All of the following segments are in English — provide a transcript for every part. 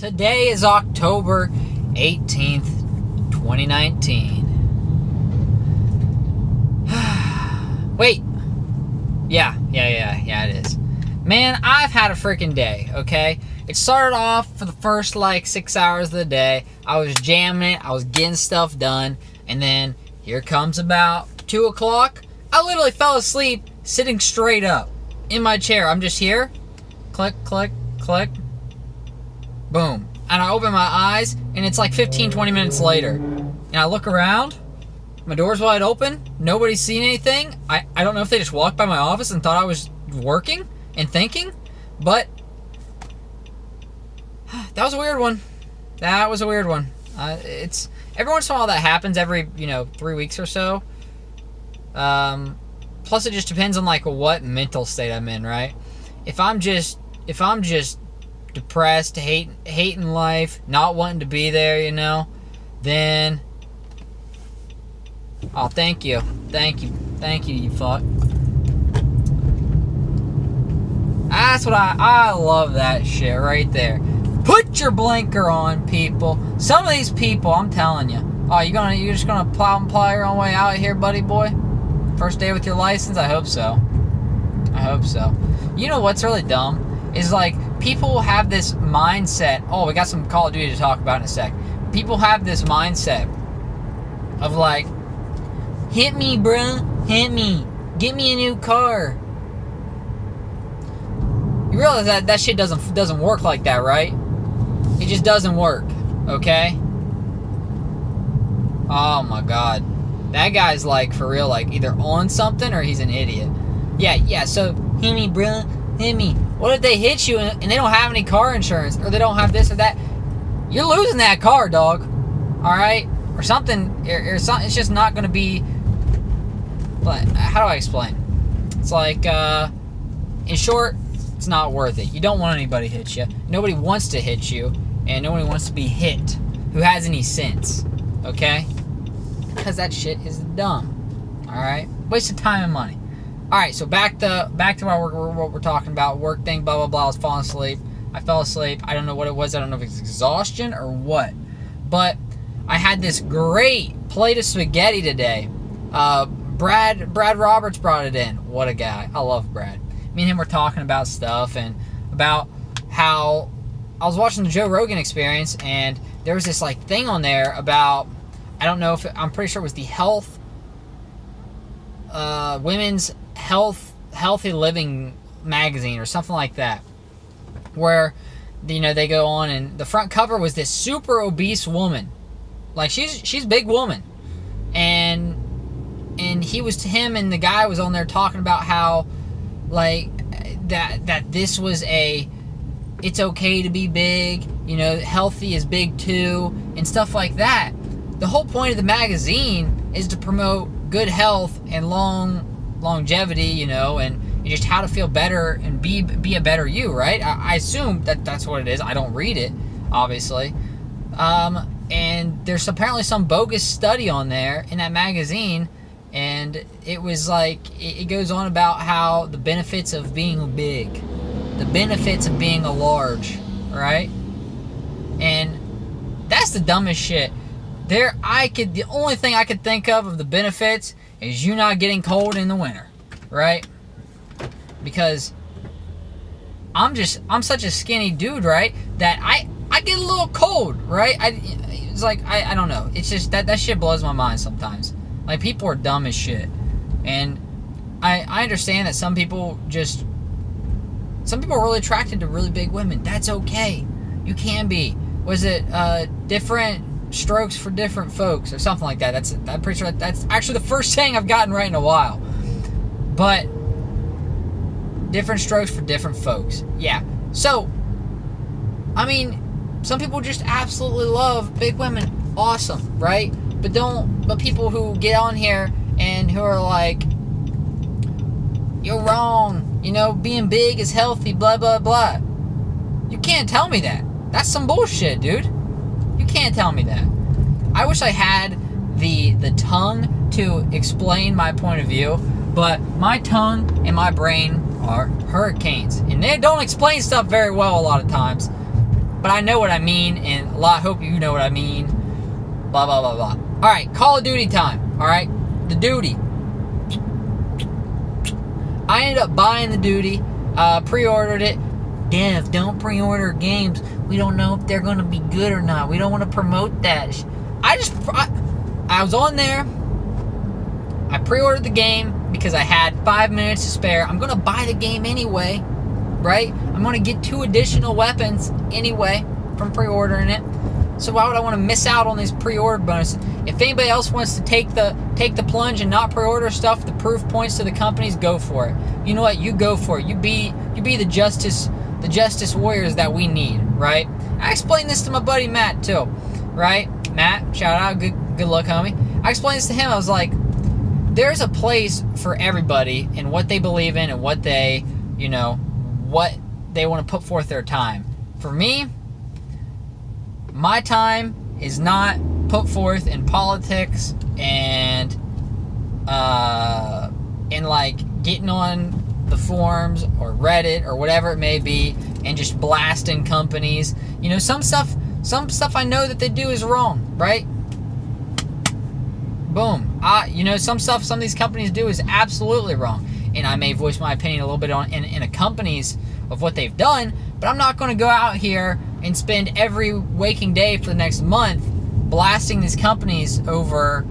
Today is October 18th, 2019. Wait. Yeah, it is. Man, I've had a freaking day, okay? It started off for the first, 6 hours of the day. I was jamming it. I was getting stuff done. And then here comes about 2 o'clock. I literally fell asleep sitting straight up in my chair. I'm just here. Click, click, click. Boom. And I open my eyes, and it's 15, 20 minutes later. And I look around. My door's wide open. Nobody's seen anything. I don't know if they just walked by my office and thought I was working and thinking. But that was a weird one. That was a weird one. It's every once in a while that happens every 3 weeks or so. Plus it just depends on what mental state I'm in, right? If I'm just depressed, hating life, not wanting to be there, then oh, thank you, you fuck. That's what I love that shit right there. Put your blinker on, people. Some of these people, I'm telling you. Oh, you're just gonna plow and ply your own way out here, buddy boy? First day with your license? I hope so. You know what's really dumb? Is people have this mindset. Oh, we got some Call of Duty to talk about in a sec. People have this mindset of hit me, bruh, hit me, get me a new car. You realize that shit doesn't work like that, right? It just doesn't work, okay? Oh my god. That guy's for real, either on something or he's an idiot. Yeah, so hit me, bruh, hit me. What if they hit you and they don't have any car insurance, or they don't have this or that? You're losing that car, dog. Alright? Or something, or something. It's just not going to be, how do I explain? It's in short, it's not worth it. You don't want anybody to hit you. Nobody wants to hit you, and nobody wants to be hit who has any sense. Okay? Because that shit is dumb. Alright? Waste of time and money. Alright, so back to what we're talking about. Work thing, blah, blah, blah. I was falling asleep. I fell asleep. I don't know what it was. I don't know if it's exhaustion or what. But I had this great plate of spaghetti today. Brad Roberts brought it in. What a guy. I love Brad. Me and him were talking about stuff and about how I was watching the Joe Rogan Experience, and there was this thing on there about, I don't know if I'm pretty sure it was the women's healthy living magazine or something like that, where they go on, and the front cover was this super obese woman, she's a big woman, and him and the guy was on there talking about how that this was it's okay to be big, healthy is big too, and stuff like that. The whole point of the magazine is to promote good health and longevity, and just how to feel better and be a better you, right? I assume that's what it is. I don't read it, obviously. And there's apparently some bogus study on there in that magazine, and it was it goes on about how the benefits of being big, the benefits of being a large, right? And that's the dumbest shit. The only thing I could think of the benefits is you not getting cold in the winter, right? Because I'm such a skinny dude, right? That I get a little cold, right? It's I don't know. It's just that shit blows my mind sometimes. People are dumb as shit. And I understand that some people are really attracted to really big women. That's okay. You can be. Was it different strokes for different folks or something like that? I'm pretty sure that's actually the first saying I've gotten right in a while. But different strokes for different folks. Yeah. So, I mean, some people just absolutely love big women. Awesome, right? But people who get on here and who are you're wrong, being big is healthy, blah, blah, blah. You can't tell me that. That's some bullshit, dude. You can't tell me that. I wish I had the tongue to explain my point of view, but my tongue and my brain are hurricanes, and they don't explain stuff very well a lot of times. but I know what I mean, and I hope you know what I mean. Blah, blah, blah, blah. All right, Call of Duty time. All right, the Duty. I ended up buying the Duty, pre-ordered it. Dev, don't pre-order games. We don't know if they're going to be good or not. We don't want to promote that. I was on there. I pre-ordered the game because I had 5 minutes to spare. I'm going to buy the game anyway, right? I'm going to get 2 additional weapons anyway from pre-ordering it. So why would I want to miss out on these pre-order bonuses? If anybody else wants to take the plunge and not pre-order stuff, the proof points to the companies, go for it. You know what? You go for it. You be the justice warriors that we need, right? I explained this to my buddy Matt too, right? Matt, shout out, good luck, homie. I explained this to him. I was like, there's a place for everybody in what they believe in and what they want to put forth their time. For me, my time is not put forth in politics and like getting on the forums or Reddit or whatever it may be and just blasting companies. Some stuff I know that they do is wrong, right? Boom. Some stuff some of these companies do is absolutely wrong, and I may voice my opinion a little bit on in a company's of what they've done, but I'm not going to go out here and spend every waking day for the next month blasting these companies over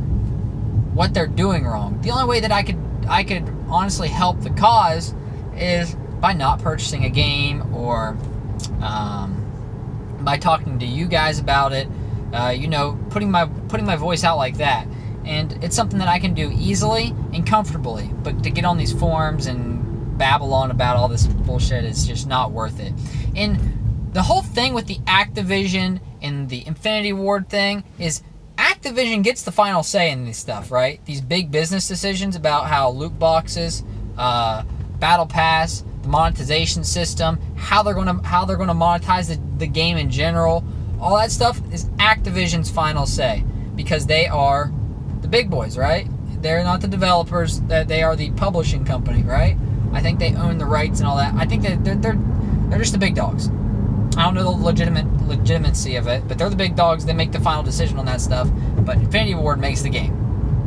what they're doing wrong. The only way that I could honestly help the cause is by not purchasing a game or by talking to you guys about it. Putting my voice out like that. And it's something that I can do easily and comfortably. But to get on these forums and babble on about all this bullshit is just not worth it. And the whole thing with the Activision and the Infinity Ward thing is Activision gets the final say in this stuff, right? These big business decisions about how loot boxes, Battle Pass, the monetization system, how they're gonna monetize the game in general, all that stuff is Activision's final say because they are the big boys, right? They're not the developers; that they are the publishing company, right? I think they own the rights and all that. I think that they're just the big dogs. I don't know the legitimacy of it, but they're the big dogs. They make the final decision on that stuff. But Infinity Ward makes the game.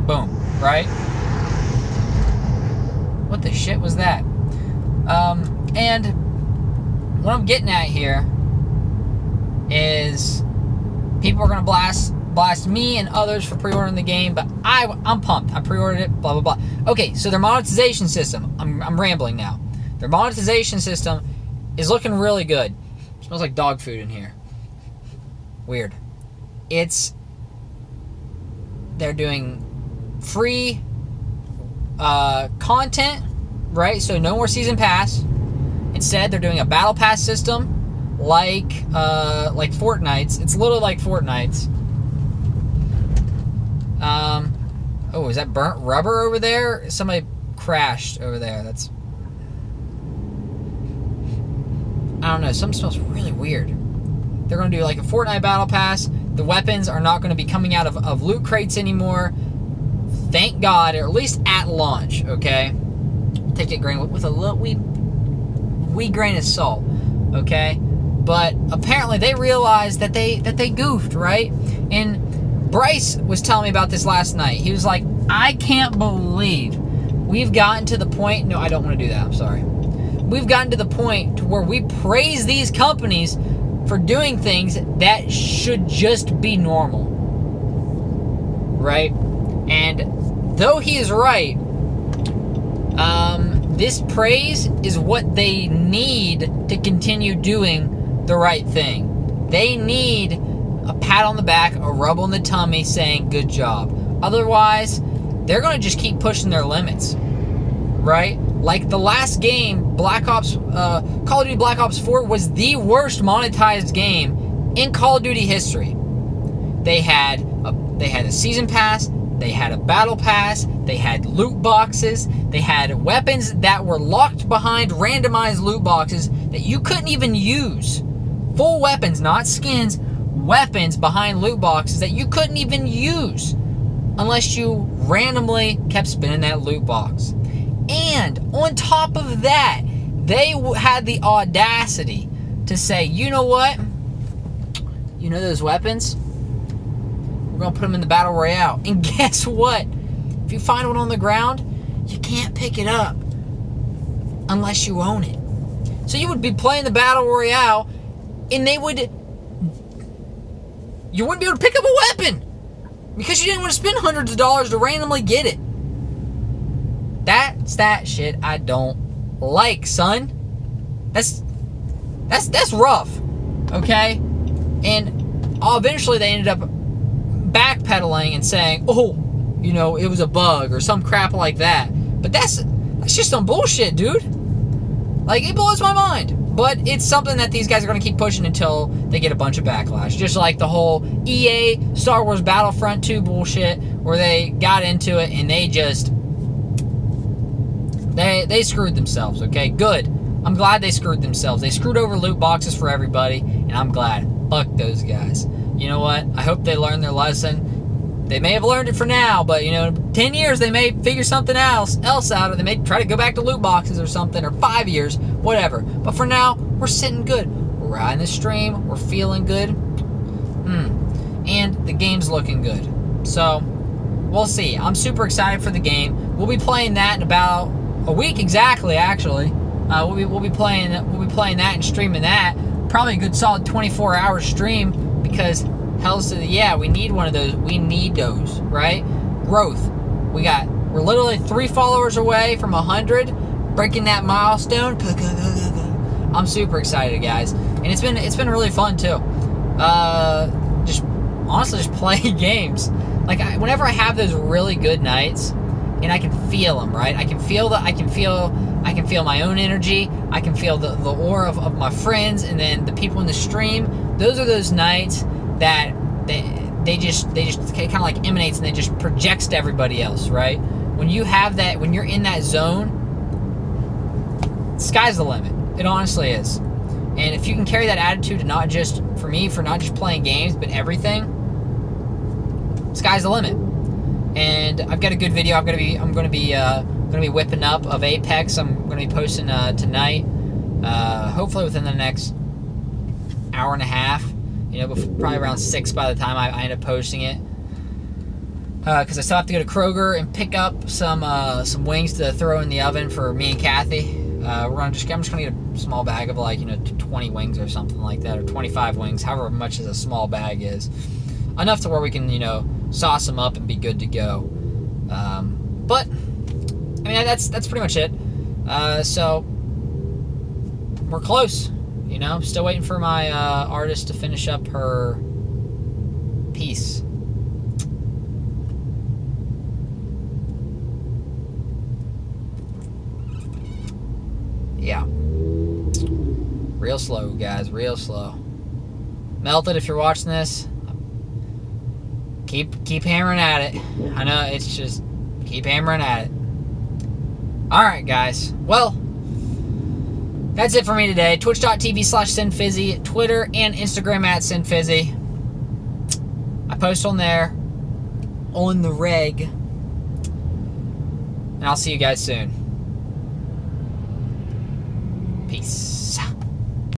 Boom, right? What the shit was that? And what I'm getting at here is people are gonna blast me and others for pre-ordering the game, but I'm pumped. I pre-ordered it, blah, blah, blah. Okay, so their monetization system, I'm rambling now. Their monetization system is looking really good. It smells like dog food in here. Weird. They're doing free content, right? So no more season pass. Instead, they're doing a battle pass system like Fortnite's. It's literally like Fortnite's. Oh, is that burnt rubber over there? Somebody crashed over there. That's... I don't know. Something smells really weird. They're going to do like a Fortnite Battle Pass. The weapons are not going to be coming out of loot crates anymore. Thank God, or at least at launch, okay? Take it grain with a little wee grain of salt, okay? But apparently they realized that they goofed, right? And Bryce was telling me about this last night. He was like, I can't believe we've gotten to the point... No, I don't want to do that. I'm sorry. We've gotten to the point to where we praise these companies for doing things that should just be normal. Right? And though he is right, this praise is what they need to continue doing the right thing. They need a pat on the back, a rub on the tummy saying good job. Otherwise, they're going to just keep pushing their limits. Right? Like the last game, Call of Duty Black Ops 4 was the worst monetized game in Call of Duty history. They had a season pass, they had a battle pass, they had loot boxes, they had weapons that were locked behind randomized loot boxes that you couldn't even use. Full weapons, not skins, weapons behind loot boxes that you couldn't even use unless you randomly kept spinning that loot box. And on top of that, they had the audacity to say, you know what? You know those weapons? We're going to put them in the Battle Royale. And guess what? If you find one on the ground, you can't pick it up unless you own it. So you would be playing the Battle Royale, and you wouldn't be able to pick up a weapon because you didn't want to spend hundreds of dollars to randomly get it. That's that shit I don't like, son. That's rough, okay? And eventually they ended up backpedaling and saying, oh, you know, it was a bug or some crap like that. But that's just some bullshit, dude. Like, it blows my mind. But it's something that these guys are going to keep pushing until they get a bunch of backlash. Just like the whole EA Star Wars Battlefront 2 bullshit, where they got into it and they just... They screwed themselves, okay? Good. I'm glad they screwed themselves. They screwed over loot boxes for everybody, and I'm glad. Fuck those guys. You know what? I hope they learned their lesson. They may have learned it for now, but, you know, in 10 years they may figure something else out, or they may try to go back to loot boxes or something, or 5 years, whatever. But for now, we're sitting good. We're riding the stream. We're feeling good. And the game's looking good. So, we'll see. I'm super excited for the game. We'll be playing that in about a week exactly, actually. We'll be playing that and streaming that. Probably a good solid 24-hour stream, because we need one of those. We need those, right? Growth. We're literally 3 followers away from 100, breaking that milestone. I'm super excited, guys, and it's been really fun too. Just playing games. Like, whenever I have those really good nights, and I can feel them, right? I can feel my own energy. I can feel the aura of my friends, and then the people in the stream. Those are those nights that they just kind of like emanates, and they just projects to everybody else, right? When you have that, when you're in that zone, sky's the limit. It honestly is. And if you can carry that attitude to not just playing games, but everything, sky's the limit. And I've got a good video I'm gonna be whipping up of Apex. I'm gonna be posting tonight, hopefully within the next hour and a half. You know, probably around 6 by the time I end up posting it. Because I still have to go to Kroger and pick up some wings to throw in the oven for me and Kathy. I'm just gonna get a small bag of 20 wings or something like that, or 25 wings, however much as a small bag is. Enough to where we can, sauce them up and be good to go. But I mean, that's pretty much it. So we're close. Still waiting for my artist to finish up her piece. Yeah. Real slow, guys. Real slow. Melted, if you're watching this, keep hammering at it. I know, it's just keep hammering at it. Alright, guys. Well, that's it for me today. Twitch.tv/SinFizzy, Twitter and Instagram @SinFizzy. I post on there, on the reg. And I'll see you guys soon. Peace.